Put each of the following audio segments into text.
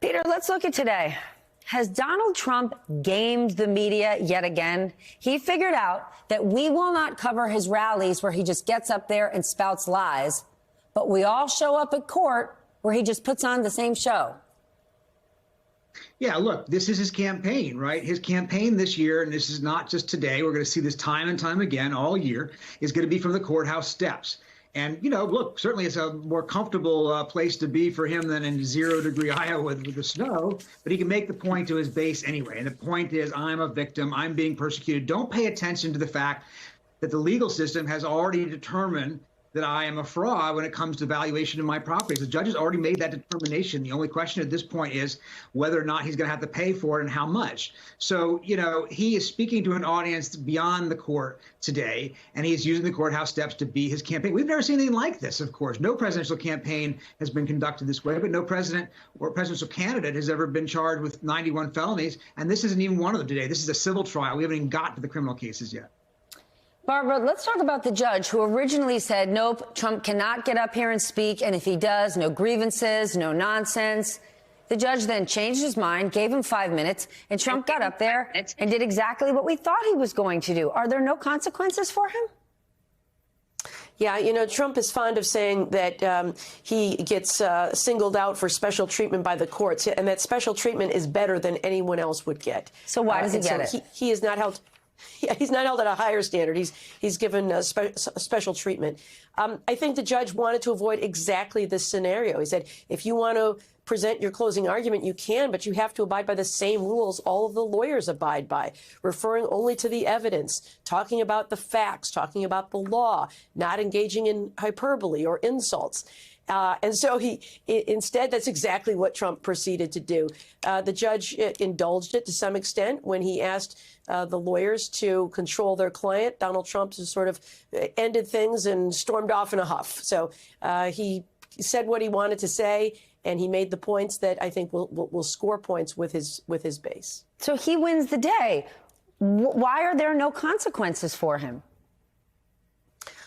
Peter, let's look at today. Has Donald Trump gamed the media yet again? He figured out that we will not cover his rallies where he just gets up there and spouts lies, but we all show up at court where he just puts on the same show. Yeah, look, this is his campaign, right? His campaign this year, and this is not just today, we're going to see this time and time again all year, is going to be from the courthouse steps. And, you know, look, certainly it's a more comfortable place to be for him than in 0-degree Iowa with the snow. But he can make the point to his base anyway. And the point is, I'm a victim. I'm being persecuted. Don't pay attention to the fact that the legal system has already determined that I am a fraud when it comes to valuation of my properties. The judge has already made that determination. The only question at this point is whether or not he's going to have to pay for it and how much. So, you know, he is speaking to an audience beyond the court today, and he is using the courthouse steps to be his campaign. We've never seen anything like this, of course. No presidential campaign has been conducted this way, but no president or presidential candidate has ever been charged with 91 felonies, and this isn't even one of them today. This is a civil trial. We haven't even gotten to the criminal cases yet. Barbara, let's talk about the judge who originally said, nope, Trump cannot get up here and speak. And if he does, no grievances, no nonsense. The judge then changed his mind, gave him 5 minutes, and Trump got up there and did exactly what we thought he was going to do. Are there no consequences for him? Yeah, you know, Trump is fond of saying that he gets singled out for special treatment by the courts, and that special treatment is better than anyone else would get. So why does he get it? He is not held. Yeah, he's not held at a higher standard. He's given special treatment. I think the judge wanted to avoid exactly this scenario. He said, if you want to present your closing argument, you can, but you have to abide by the same rules all of the lawyers abide by, referring only to the evidence, talking about the facts, talking about the law, not engaging in hyperbole or insults. And so instead, that's exactly what Trump proceeded to do. The judge indulged it to some extent when he asked the lawyers to control their client. Donald Trump just sort of ended things and stormed off in a huff. So he said what he wanted to say, and he made the points that I think will score points with his base. So he wins the day. Why are there no consequences for him?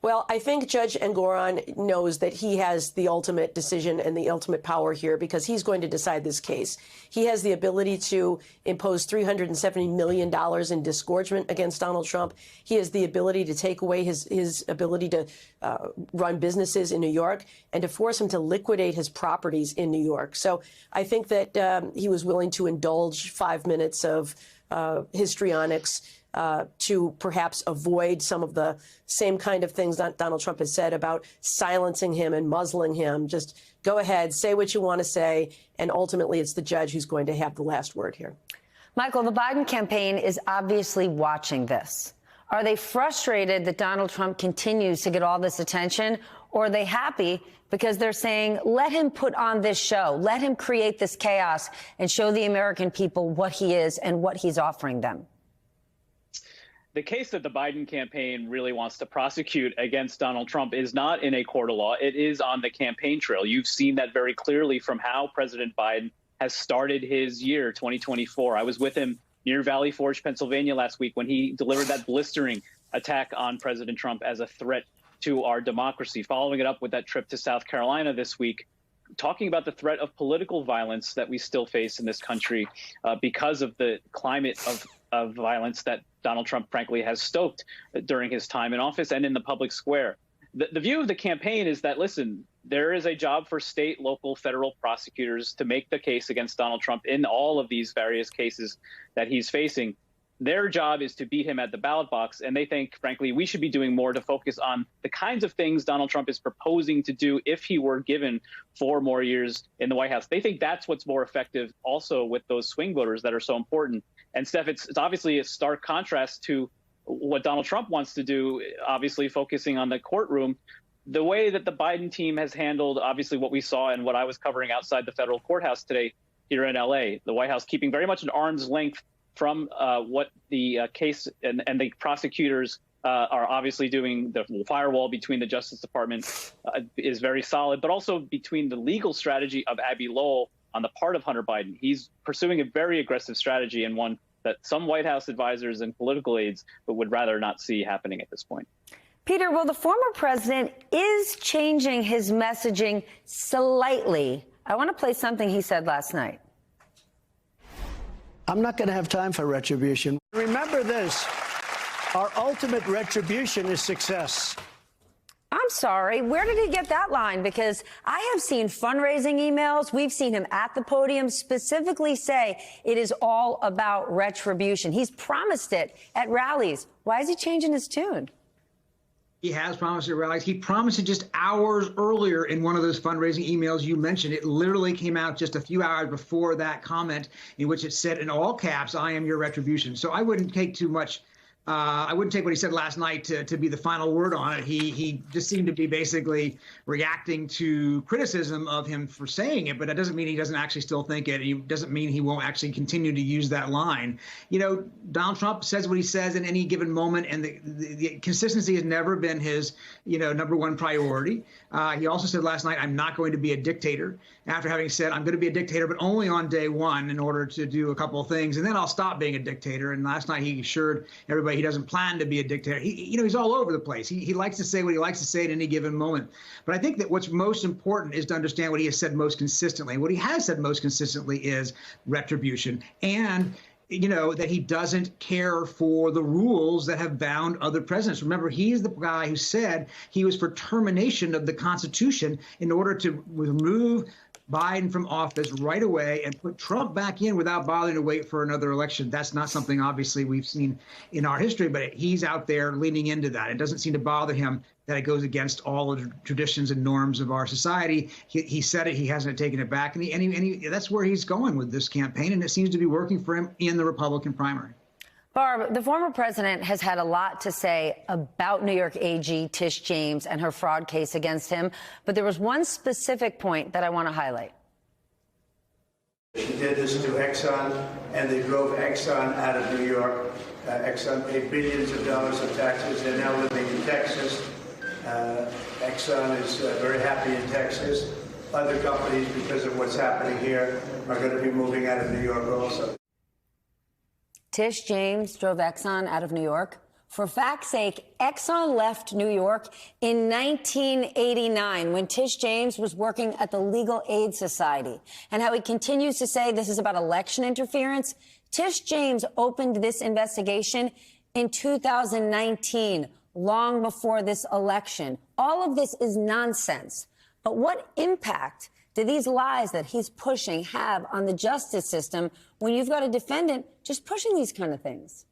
Well, I think Judge Engoron knows that he has the ultimate decision and the ultimate power here because he's going to decide this case. He has the ability to impose $370 million in disgorgement against Donald Trump. He has the ability to take away his ability to run businesses in New York and to force him to liquidate his properties in New York. So I think that he was willing to indulge 5 minutes of histrionics to perhaps avoid some of the same kind of things that Donald Trump has said about silencing him and muzzling him. Just go ahead, say what you want to say, and ultimately it's the judge who's going to have the last word here. Michael, the Biden campaign is obviously watching this. Are they frustrated that Donald Trump continues to get all this attention, or are they happy because they're saying, let him put on this show, let him create this chaos and show the American people what he is and what he's offering them? The case that the Biden campaign really wants to prosecute against Donald Trump is not in a court of law. It is on the campaign trail. You've seen that very clearly from how President Biden has started his year, 2024. I was with him near Valley Forge, Pennsylvania last week when he delivered that blistering attack on President Trump as a threat to our democracy, following it up with that trip to South Carolina this week, talking about the threat of political violence that we still face in this country because of the climate of violence that Donald Trump, frankly, has stoked during his time in office and in the public square. The view of the campaign is that, listen, there is a job for state, local, federal prosecutors to make the case against Donald Trump in all of these various cases that he's facing. Their job is to beat him at the ballot box, and they think, frankly, we should be doing more to focus on the kinds of things Donald Trump is proposing to do if he were given 4 more years in the White House. They think that's what's more effective also with those swing voters that are so important. And Steph, it's obviously a stark contrast to what Donald Trump wants to do, obviously focusing on the courtroom. The way that the Biden team has handled, obviously, what we saw and what I was covering outside the federal courthouse today here in L.A., the White House keeping very much an arm's length from what the case and the prosecutors are obviously doing. The firewall between the Justice Department is very solid, but also between the legal strategy of Abbe Lowell on the part of Hunter Biden. He's pursuing a very aggressive strategy and one that some White House advisors and political aides would rather not see happening at this point. Peter, well, the former president is changing his messaging slightly. I want to play something he said last night. I'm not going to have time for retribution. Remember this, our ultimate retribution is success. I'm sorry, where did he get that line? Because I have seen fundraising emails. We've seen him at the podium specifically say it is all about retribution. He's promised it at rallies. Why is he changing his tune? He has promised at rallies. He promised it just hours earlier in one of those fundraising emails you mentioned. It literally came out just a few hours before that comment in which it said in all caps, "I am your retribution." So I wouldn't take too much. I wouldn't take what he said last night to be the final word on it. He just seemed to be basically reacting to criticism of him for saying it, but that doesn't mean he doesn't actually still think it. It doesn't mean he won't actually continue to use that line. You know, Donald Trump says what he says in any given moment, and the consistency has never been his, number one priority. He also said last night, "I'm not going to be a dictator," after having said, "I'm going to be a dictator, but only on day one in order to do a couple of things, and then I'll stop being a dictator." And last night he assured everybody he doesn't plan to be a dictator. He's all over the place. He likes to say what he likes to say at any given moment. But I think that what's most important is to understand what he has said most consistently. What he has said most consistently is retribution, and that he doesn't care for the rules that have bound other presidents. Remember, he's the guy who said he was for termination of the Constitution in order to remove Biden from office right away and put Trump back in without bothering to wait for another election. That's not something, obviously, we've seen in our history, but he's out there leaning into that. It doesn't seem to bother him that it goes against all of the traditions and norms of our society. He said it. He hasn't taken it back. And that's where he's going with this campaign, and it seems to be working for him in the Republican primary. Barb, the former president has had a lot to say about New York AG Tish James and her fraud case against him, but there was one specific point that I want to highlight. She did this to Exxon, and they drove Exxon out of New York. Exxon paid billions of dollars of taxes. They're now living in Texas. Exxon is very happy in Texas. Other companies, because of what's happening here, are going to be moving out of New York also. Tish James drove Exxon out of New York. For fact's sake, Exxon left New York in 1989 when Tish James was working at the Legal Aid Society. And how he continues to say this is about election interference. Tish James opened this investigation in 2019, long before this election. All of this is nonsense. But what impact do these lies that he's pushing have on the justice system when you've got a defendant just pushing these kind of things?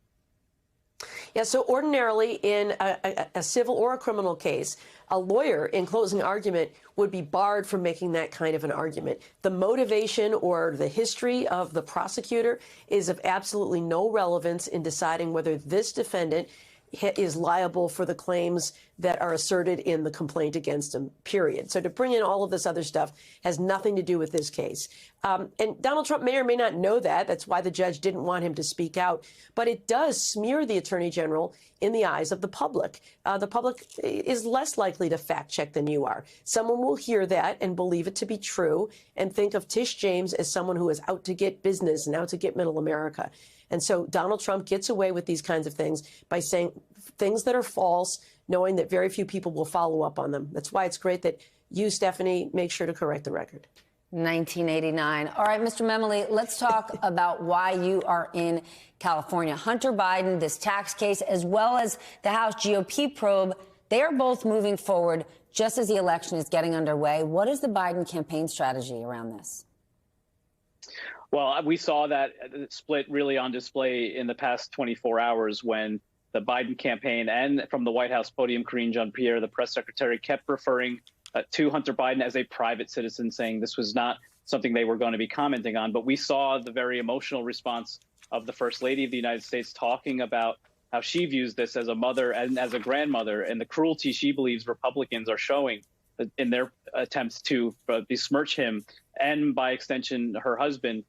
Yeah, so ordinarily in a civil or a criminal case, a lawyer in closing argument would be barred from making that kind of an argument. The motivation or the history of the prosecutor is of absolutely no relevance in deciding whether this defendant is liable for the claims that are asserted in the complaint against him, period. So to bring in all of this other stuff has nothing to do with this case. And Donald Trump may or may not know that. That's why the judge didn't want him to speak out. But it does smear the attorney general in the eyes of the public. The public is less likely to fact check than you are. Someone will hear that and believe it to be true and think of Tish James as someone who is out to get business and out to get middle America. And so Donald Trump gets away with these kinds of things by saying things that are false, knowing that very few people will follow up on them. That's why it's great that you, Stephanie, make sure to correct the record. 1989. All right, Mr. Memoli, let's talk about why you are in California. Hunter Biden, this tax case, as well as the House GOP probe, they are both moving forward just as the election is getting underway. What is the Biden campaign strategy around this? Well, we saw that split really on display in the past 24 hours when the Biden campaign and from the White House podium, Karine Jean-Pierre, the press secretary, kept referring to Hunter Biden as a private citizen, saying this was not something they were going to be commenting on. But we saw the very emotional response of the First Lady of the United States talking about how she views this as a mother and as a grandmother and the cruelty she believes Republicans are showing in their attempts to besmirch him and, by extension, her husband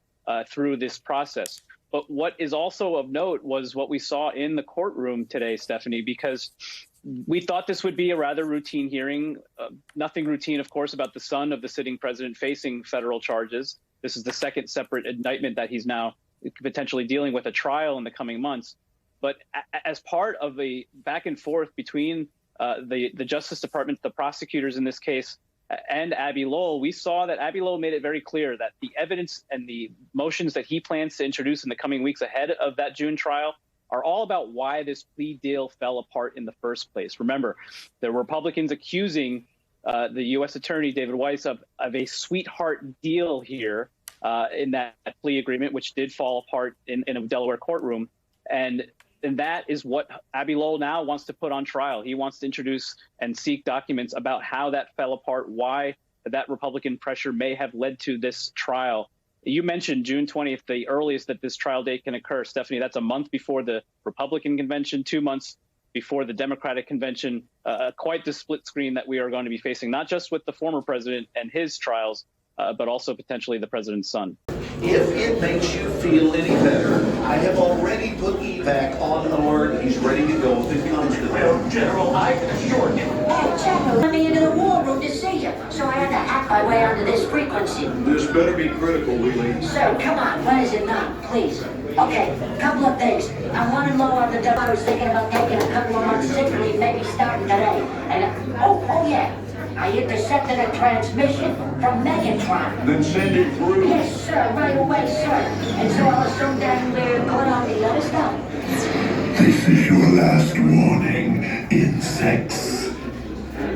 through this process. But what is also of note was what we saw in the courtroom today, Stephanie, because we thought this would be a rather routine hearing. Nothing routine, of course, about the son of the sitting president facing federal charges. This is the second separate indictment that he's now potentially dealing with a trial in the coming months. But as part of a back and forth between the Justice Department, the prosecutors in this case, and Abby Lowell, we saw that Abby Lowell made it very clear that the evidence and the motions that he plans to introduce in the coming weeks ahead of that June trial are all about why this plea deal fell apart in the first place. Remember, the Republicans accusing the U.S. Attorney David Weiss of a sweetheart deal here in that plea agreement, which did fall apart in a Delaware courtroom. And that is what Abby Lowell now wants to put on trial. He wants to introduce and seek documents about how that fell apart, why that Republican pressure may have led to this trial. You mentioned June 20th, the earliest that this trial date can occur. Stephanie, that's a month before the Republican convention, 2 months before the Democratic convention. Quite the split screen that we are going to be facing, not just with the former president and his trials, but also potentially the president's son. If it makes you feel any better, I have already put EVAC on alert. He's ready to go if it comes to that. General, I can assure you. Hey, General, let me into the war room to see you, so I had to hack my way onto this frequency. This better be critical, Wheelie. Sir, come on, what is it now, please? Okay, couple of things. I'm running low on the dough. I was thinking about taking a couple of months sick leave, maybe starting today. And, oh yeah. I intercepted a transmission from Megatron. Then send it through. Yes, sir, right away, sir. And so I'll assume that we're good on the other stuff. This is your last warning, insects.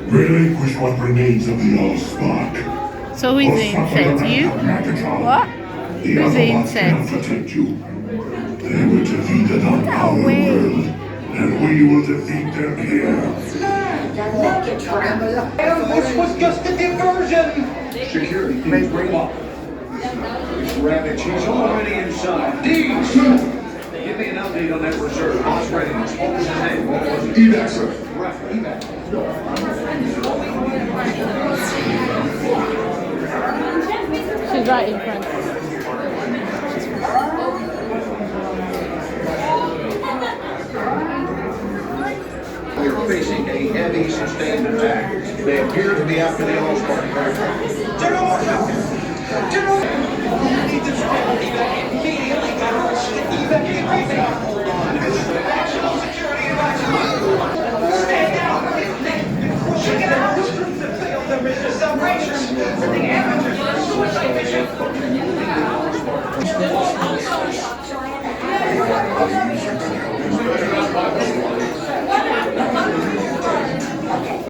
Relinquish what remains of the Allspark. So who is the insect? You? What? Who's the insect? Protect you. They were defeated on our world, and we will defeat them here. This was just a diversion. Security, please bring him up. Rabbit, she's already inside. Deeds! Give me an update on that reserve. Boss readiness. What was his name? What was it? Evac, sir. Right, evac. She's right in front. We are facing a heavy, sustained attack. They appear to be after the Allspark. General, watch out! General!